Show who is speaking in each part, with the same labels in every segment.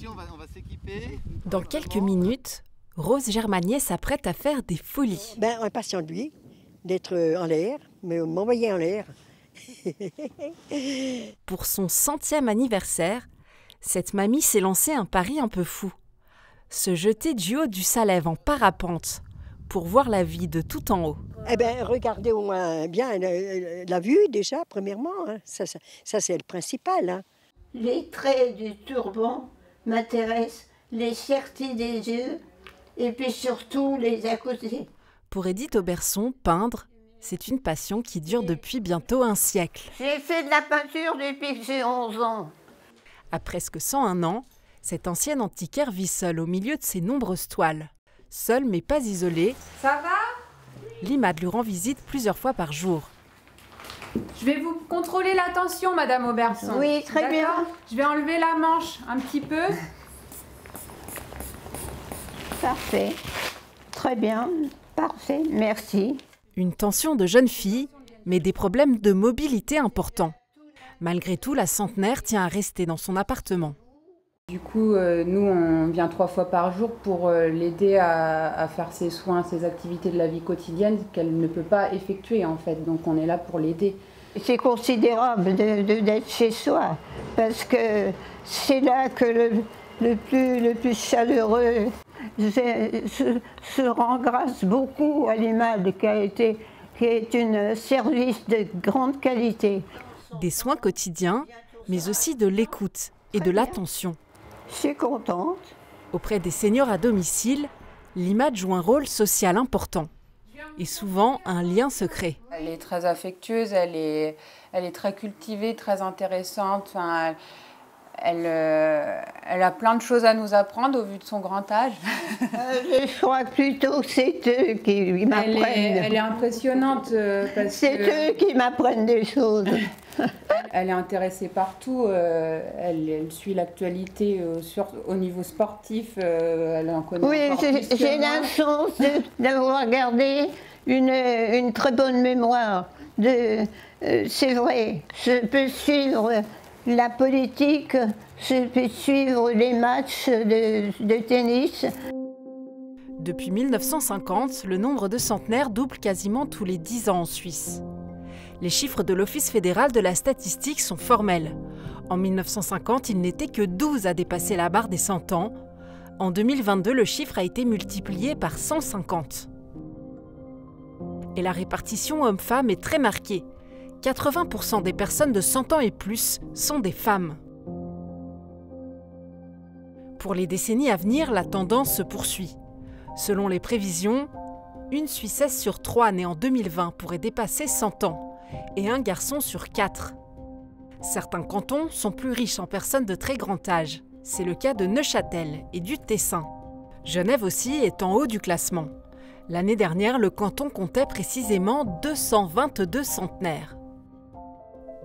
Speaker 1: attention, on va s'équiper.
Speaker 2: Dans quelques minutes, Rose Germanier s'apprête à faire des folies.
Speaker 3: On est patient de lui, d'être en l'air, mais m'envoyer en l'air.
Speaker 2: Pour son 100e anniversaire, cette mamie s'est lancée un pari un peu fou. Se jeter du haut du Salève en parapente pour voir la vie de tout en haut.
Speaker 3: Regardez au moins bien la vue déjà, premièrement. Hein. Ça c'est le principal. Hein.
Speaker 4: Les traits du turban m'intéressent, les certis des yeux et puis surtout les à côté.
Speaker 2: Pour Édith Auberson, peindre, c'est une passion qui dure depuis bientôt un siècle.
Speaker 4: J'ai fait de la peinture depuis que j'ai 11 ans.
Speaker 2: À presque 101 ans, cette ancienne antiquaire vit seule au milieu de ses nombreuses toiles. Seule mais pas isolée,
Speaker 5: ça va ?
Speaker 2: Limad lui rend visite plusieurs fois par jour.
Speaker 5: Je vais vous contrôler la tension, Madame Auberson.
Speaker 4: Oui, très bien.
Speaker 5: Je vais enlever la manche un petit peu.
Speaker 4: Parfait. Très bien. Parfait. Merci.
Speaker 2: Une tension de jeune fille, mais des problèmes de mobilité importants. Malgré tout, la centenaire tient à rester dans son appartement.
Speaker 5: Du coup, nous, on vient 3 fois par jour pour l'aider à faire ses soins, ses activités de la vie quotidienne qu'elle ne peut pas effectuer, en fait. Donc, on est là pour l'aider.
Speaker 4: C'est considérable d'être chez soi, parce que c'est là que le plus chaleureux se rend grâce beaucoup à l'IMAD, qui est un service de grande qualité.
Speaker 2: Des soins quotidiens, mais aussi de l'écoute et de l'attention.
Speaker 4: Je suis contente.
Speaker 2: Auprès des seniors à domicile, l'IMAD joue un rôle social important et souvent un lien se crée.
Speaker 5: Elle est très affectueuse, elle est très cultivée, très intéressante. Enfin, elle a plein de choses à nous apprendre au vu de son grand âge.
Speaker 4: Je crois que plutôt c'est eux qui m'apprennent.
Speaker 5: Elle est impressionnante.
Speaker 4: C'est eux qui m'apprennent des choses.
Speaker 5: Elle est intéressée partout, elle suit l'actualité au niveau sportif, elle en connaît.
Speaker 4: Oui, j'ai la chance d'avoir gardé une très bonne mémoire. C'est vrai, je peux suivre la politique, je peux suivre les matchs de tennis.
Speaker 2: Depuis 1950, le nombre de centenaires double quasiment tous les 10 ans en Suisse. Les chiffres de l'Office fédéral de la statistique sont formels. En 1950, il n'était que 12 à dépasser la barre des 100 ans. En 2022, le chiffre a été multiplié par 150. Et la répartition homme-femme est très marquée. 80% des personnes de 100 ans et plus sont des femmes. Pour les décennies à venir, la tendance se poursuit. Selon les prévisions, une Suissesse sur 3 née en 2020 pourrait dépasser 100 ans. Et un garçon sur 4. Certains cantons sont plus riches en personnes de très grand âge. C'est le cas de Neuchâtel et du Tessin. Genève aussi est en haut du classement. L'année dernière, le canton comptait précisément 222 centenaires.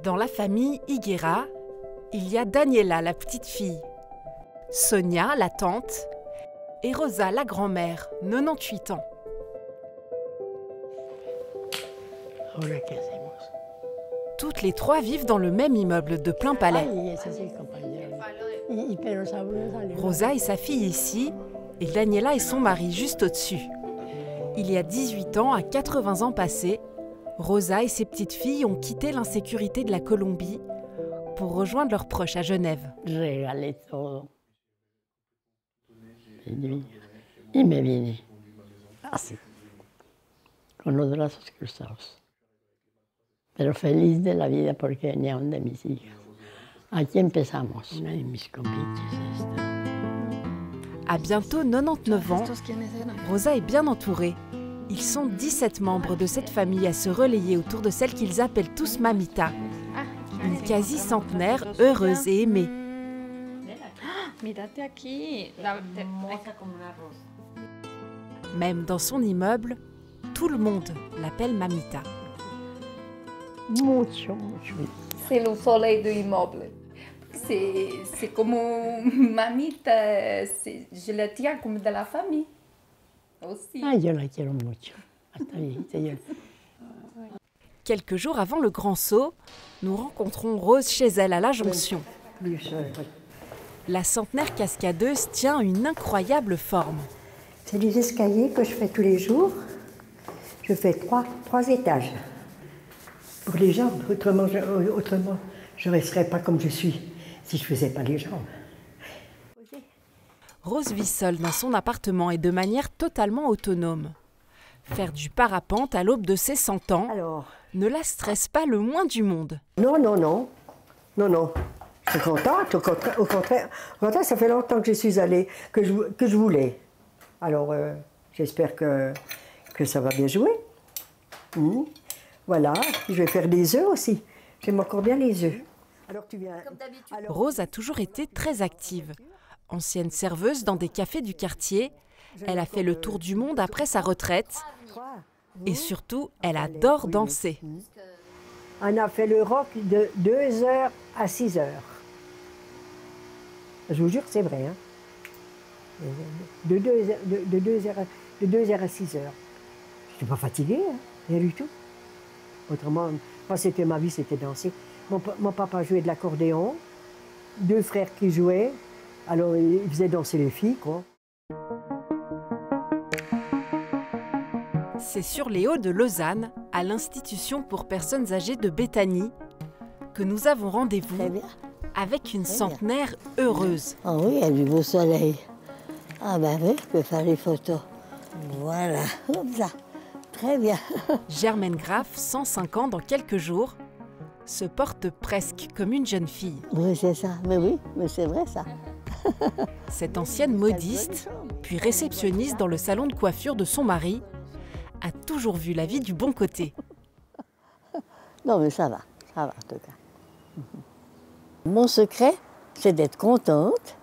Speaker 2: Dans la famille Higuera, il y a Daniela, la petite fille, Sonia, la tante, et Rosa, la grand-mère, 98 ans. Toutes les 3 vivent dans le même immeuble de plein palais. Rosa et sa fille ici, et Daniela et son mari juste au-dessus. Il y a 18 ans, à 80 ans passés, Rosa et ses petites filles ont quitté l'insécurité de la Colombie pour rejoindre leurs proches à Genève.
Speaker 6: Regalé todo. Y me vine así, con los brazos cruzados. Pero feliz de la vida porque venía donde mis hijas. Aquí empezamos. Una de mis compinches esta.
Speaker 2: À bientôt 99 ans, Rosa est bien entourée. Ils sont 17 membres de cette famille à se relayer autour de celle qu'ils appellent tous Mamita. Une quasi-centenaire heureuse et aimée. Même dans son immeuble, tout le monde l'appelle Mamita.
Speaker 6: Mucho, mucho.
Speaker 7: C'est le soleil de l'immeuble. C'est comme mamita, je la tiens comme de la famille aussi.
Speaker 6: Ah, yo la quiero mucho. Hasta viejita, yo.
Speaker 2: Quelques jours avant le grand saut, nous rencontrons Rose chez elle à la Jonction. La centenaire cascadeuse tient une incroyable forme.
Speaker 3: C'est des escaliers que je fais tous les jours. Je fais trois étages. Pour les jambes, autrement je ne resterais pas comme je suis si je ne faisais pas les jambes.
Speaker 2: Rose vit seule dans son appartement et de manière totalement autonome. Faire du parapente à l'aube de ses 100 ans ne la stresse pas le moins du monde.
Speaker 3: Non. Je suis contente, au contraire, ça fait longtemps que je suis allée, que je voulais. Alors, j'espère que ça va bien jouer. Voilà, je vais faire des œufs aussi. J'aime encore bien les œufs. Alors, tu viens...
Speaker 2: Rose a toujours été très active. Ancienne serveuse dans des cafés du quartier, elle a fait le tour du monde après sa retraite. Et surtout, elle adore danser.
Speaker 3: On a fait le rock de 2h à 6h. Je vous jure que c'est vrai. Hein. De 2h à 6h. Je n'étais pas fatiguée, hein, rien du tout. Autrement, moi, c'était ma vie, c'était danser. Mon papa jouait de l'accordéon, 2 frères qui jouaient, alors ils faisaient danser les filles, quoi.
Speaker 2: C'est sur les hauts de Lausanne, à l'Institution pour personnes âgées de Béthanie, que nous avons rendez-vous avec une centenaire heureuse.
Speaker 6: Ah oui, il y a du beau soleil. Ah ben oui, je peux faire les photos. Voilà, comme ça. Très bien.
Speaker 2: Germaine Graff, 105 ans dans quelques jours, se porte presque comme une jeune fille.
Speaker 6: Oui, c'est ça. Mais oui, mais c'est vrai ça.
Speaker 2: Cette ancienne modiste, puis réceptionniste dans le salon de coiffure de son mari, a toujours vu la vie du bon côté.
Speaker 6: Non, mais ça va en tout cas. Mon secret, c'est d'être contente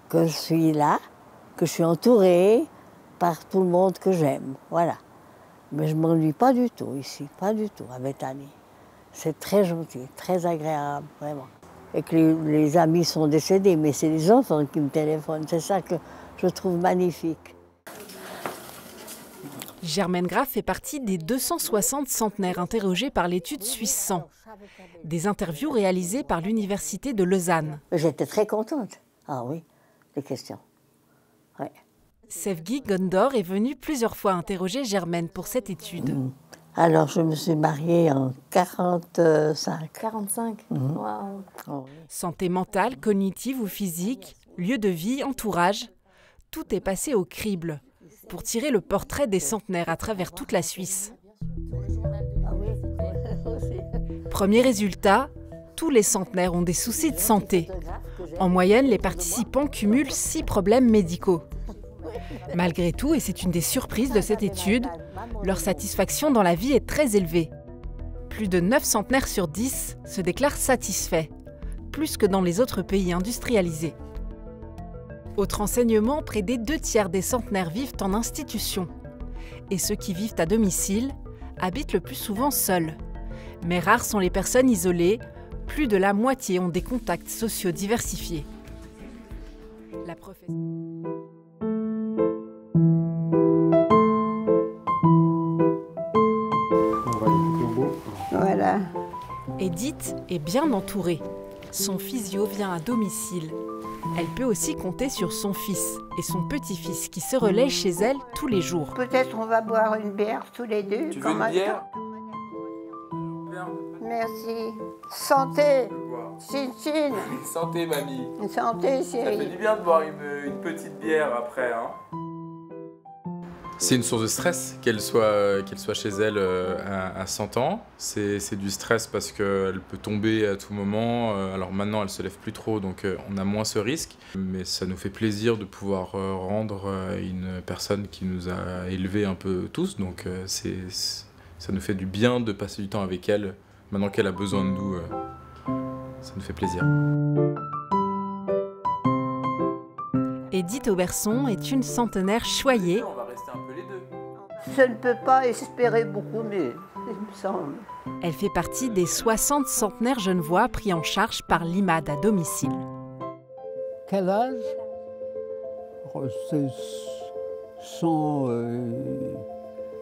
Speaker 6: que je suis là, que je suis entourée par tout le monde que j'aime. Voilà. Mais je ne m'ennuie pas du tout ici, pas du tout, à Béthanie. C'est très gentil, très agréable, vraiment. Et que les amis sont décédés, mais c'est les enfants qui me téléphonent. C'est ça que je trouve magnifique.
Speaker 2: Germaine Graff fait partie des 260 centenaires interrogés par l'étude Suisse 100. Des interviews réalisées par l'Université de Lausanne.
Speaker 6: J'étais très contente. Ah oui, les questions. Ouais.
Speaker 2: Sevgi Gondor est venue plusieurs fois interroger Germaine pour cette étude.
Speaker 6: Alors, je me suis mariée en 45.
Speaker 7: 45 Waouh.
Speaker 6: Oh, oui.
Speaker 2: Santé mentale, cognitive ou physique, lieu de vie, entourage, tout est passé au crible pour tirer le portrait des centenaires à travers toute la Suisse. Premier résultat, tous les centenaires ont des soucis de santé. En moyenne, les participants cumulent 6 problèmes médicaux. Malgré tout, et c'est une des surprises de cette étude, leur satisfaction dans la vie est très élevée. Plus de 9 centenaires sur 10 se déclarent satisfaits, plus que dans les autres pays industrialisés. Autre enseignement, près des 2/3 des centenaires vivent en institution. Et ceux qui vivent à domicile habitent le plus souvent seuls. Mais rares sont les personnes isolées, plus de la moitié ont des contacts sociaux diversifiés. La professeure...
Speaker 4: Voilà.
Speaker 2: Edith est bien entourée. Son physio vient à domicile. Elle peut aussi compter sur son fils et son petit-fils qui se relaient chez elle tous les jours.
Speaker 4: Peut-être on va boire une bière tous les deux.
Speaker 1: Tu veux une bière?
Speaker 4: Merci. Santé. Chin chin.
Speaker 1: Santé, mamie.
Speaker 4: Santé,
Speaker 1: Ça fait
Speaker 4: chérie.
Speaker 1: du bien de boire une petite bière après. Hein. C'est une source de stress qu'elle soit chez elle à 100 ans. C'est du stress parce qu'elle peut tomber à tout moment. Alors maintenant, elle se lève plus trop, donc on a moins ce risque. Mais ça nous fait plaisir de pouvoir rendre une personne qui nous a élevés un peu tous. Donc ça nous fait du bien de passer du temps avec elle. Maintenant qu'elle a besoin de nous, ça nous fait plaisir.
Speaker 2: Edith Auberson est une centenaire choyée.
Speaker 1: On va rester un peu les deux.
Speaker 4: Je ne peux pas espérer beaucoup mieux, il me semble.
Speaker 2: Elle fait partie des 60 centenaires genevois pris en charge par l'IMAD à domicile.
Speaker 8: Quel âge? C'est 100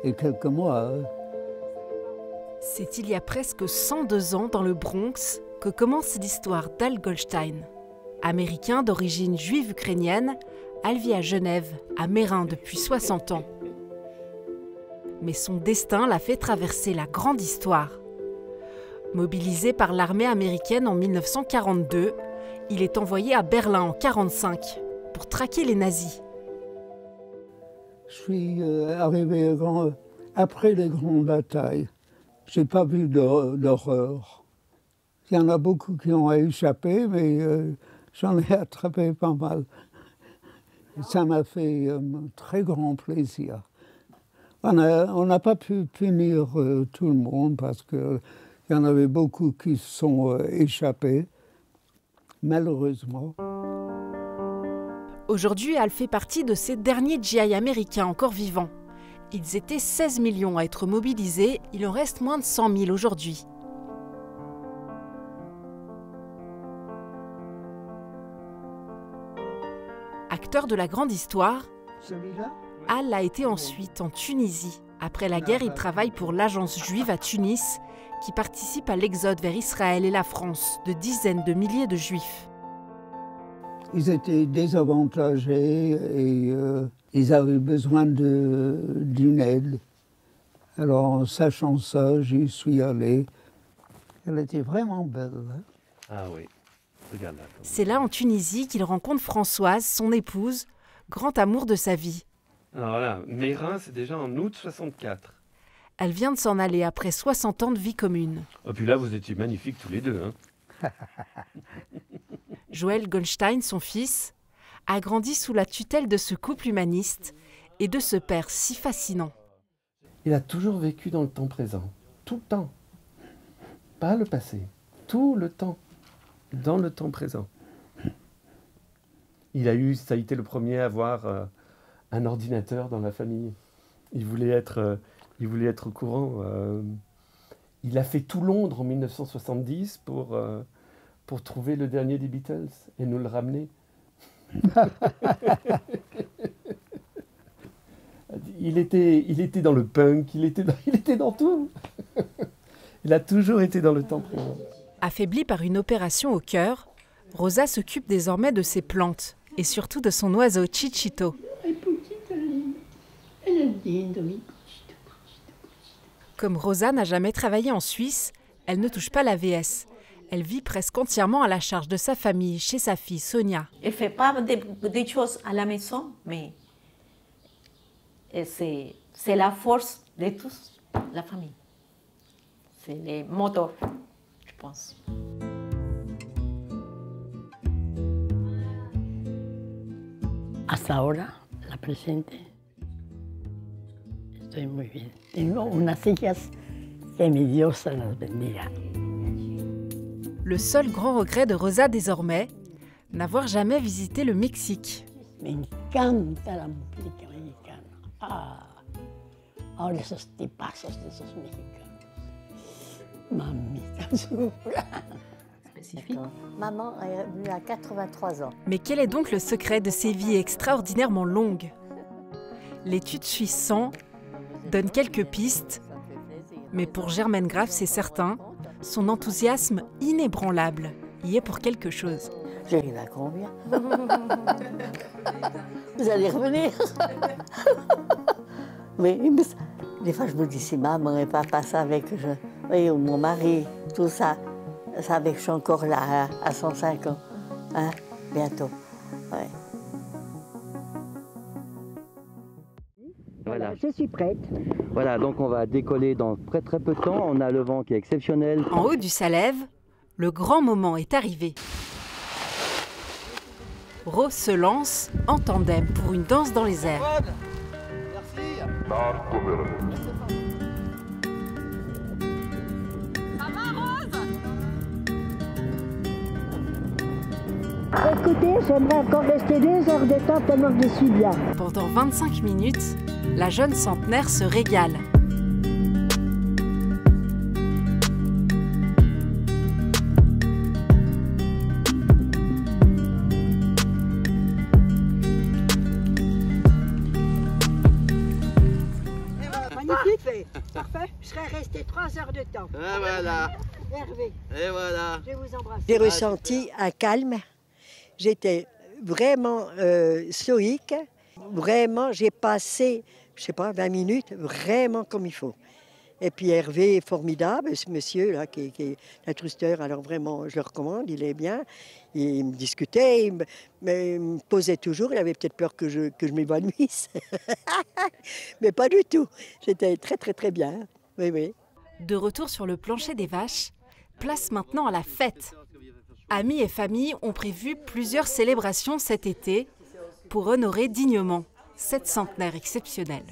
Speaker 8: et quelques mois.
Speaker 2: C'est il y a presque 102 ans dans le Bronx que commence l'histoire d'Al Goldstein. Américain d'origine juive ukrainienne, elle vit à Genève, à Meyrin depuis 60 ans. Mais son destin l'a fait traverser la grande histoire. Mobilisé par l'armée américaine en 1942, il est envoyé à Berlin en 1945 pour traquer les nazis.
Speaker 8: Je suis arrivé après les grandes batailles. Je n'ai pas vu d'horreur. Il y en a beaucoup qui ont échappé, mais j'en ai attrapé pas mal. Ça m'a fait très grand plaisir. On n'a pas pu punir tout le monde parce qu'il y en avait beaucoup qui se sont échappés, malheureusement.
Speaker 2: Aujourd'hui, elle fait partie de ces derniers GI américains encore vivants. Ils étaient 16 millions à être mobilisés, il en reste moins de 100 000 aujourd'hui. Acteur de la grande histoire, Al a été ensuite en Tunisie. Après la guerre, il travaille pour l'agence juive à Tunis, qui participe à l'exode vers Israël et la France de dizaines de milliers de juifs.
Speaker 8: Ils étaient désavantagés et ils avaient besoin d'une aide. Alors, en sachant ça, j'y suis allé. Elle était vraiment belle. Hein?
Speaker 9: Ah oui, regarde là.
Speaker 2: C'est là, en Tunisie, qu'il rencontre Françoise, son épouse, grand amour de sa vie.
Speaker 9: Alors là, Meyrin, c'est déjà en août 64.
Speaker 2: Elle vient de s'en aller après 60 ans de vie commune.
Speaker 9: Et puis là, vous étiez magnifiques tous les deux. Hein.
Speaker 2: Joël Goldstein, son fils, a grandi sous la tutelle de ce couple humaniste et de ce père si fascinant.
Speaker 9: Il a toujours vécu dans le temps présent, tout le temps. Pas le passé, tout le temps, dans le temps présent. Ça a été le premier à avoir un ordinateur dans la famille. Il voulait être au courant. Il a fait tout Londres en 1970 pour trouver le dernier des Beatles et nous le ramener. Il était dans le punk, il était dans tout. Il a toujours été dans le temps présent.
Speaker 2: Affaiblie par une opération au cœur, Rosa s'occupe désormais de ses plantes et surtout de son oiseau Chichito. Comme Rosa n'a jamais travaillé en Suisse, elle ne touche pas l'AVS. Elle vit presque entièrement à la charge de sa famille, chez sa fille Sonia.
Speaker 10: Elle ne fait pas des choses à la maison, mais c'est la force de tous, la famille. C'est le moteur, je pense.
Speaker 6: Hasta ahora, la presente, estoy muy bien. Tengo unas hijas que mi Dios se las bendiga.
Speaker 2: Le seul grand regret de Rosa désormais, n'avoir jamais visité le Mexique.
Speaker 6: Me encanta la música mexicana. Ah, ahora esos tipazos de esos mexicanos. Mamita chula.
Speaker 3: Maman est venue à 83 ans.
Speaker 2: Mais quel est donc le secret de ces vies extraordinairement longues? L'étude suisse 100 donne quelques pistes, mais pour Germaine Graff, c'est certain, son enthousiasme inébranlable y est pour quelque chose.
Speaker 3: J'arrive à combien? Vous allez revenir? Mais des fois, je me dis, si maman et papa savaient que ou mon mari, tout ça, savaient que je suis encore là à 105 ans, hein, bientôt. Ouais.
Speaker 9: Voilà.
Speaker 3: Je suis prête.
Speaker 9: Voilà, donc on va décoller dans très peu de temps. On a le vent qui est exceptionnel.
Speaker 2: En haut du Salève, le grand moment est arrivé. Rose se lance en tandem pour une danse dans les airs.
Speaker 3: Écoutez, j'aimerais encore rester 2 heures de temps tellement que je suis bien.
Speaker 2: Pendant 25 minutes, la jeune centenaire se régale.
Speaker 3: Magnifique, parfait. Je serais resté 3 heures de temps.
Speaker 11: Et voilà.
Speaker 3: Hervé,
Speaker 11: Et voilà.
Speaker 3: je vous embrasse.
Speaker 12: J'ai ressenti un calme.
Speaker 3: j'étais vraiment stoïque. Vraiment, j'ai passé, je sais pas, 20 minutes, vraiment comme il faut. Et puis Hervé est formidable, ce monsieur-là, qui est l'intrusteur, alors vraiment, je le recommande, il est bien. Il me discutait, il me posait toujours, il avait peut-être peur que je m'évanouisse. Mais pas du tout, j'étais très très très bien, oui, oui.
Speaker 2: De retour sur le plancher des vaches, place maintenant à la fête. Amis et famille ont prévu plusieurs célébrations cet été pour honorer dignement cette centenaire exceptionnelle.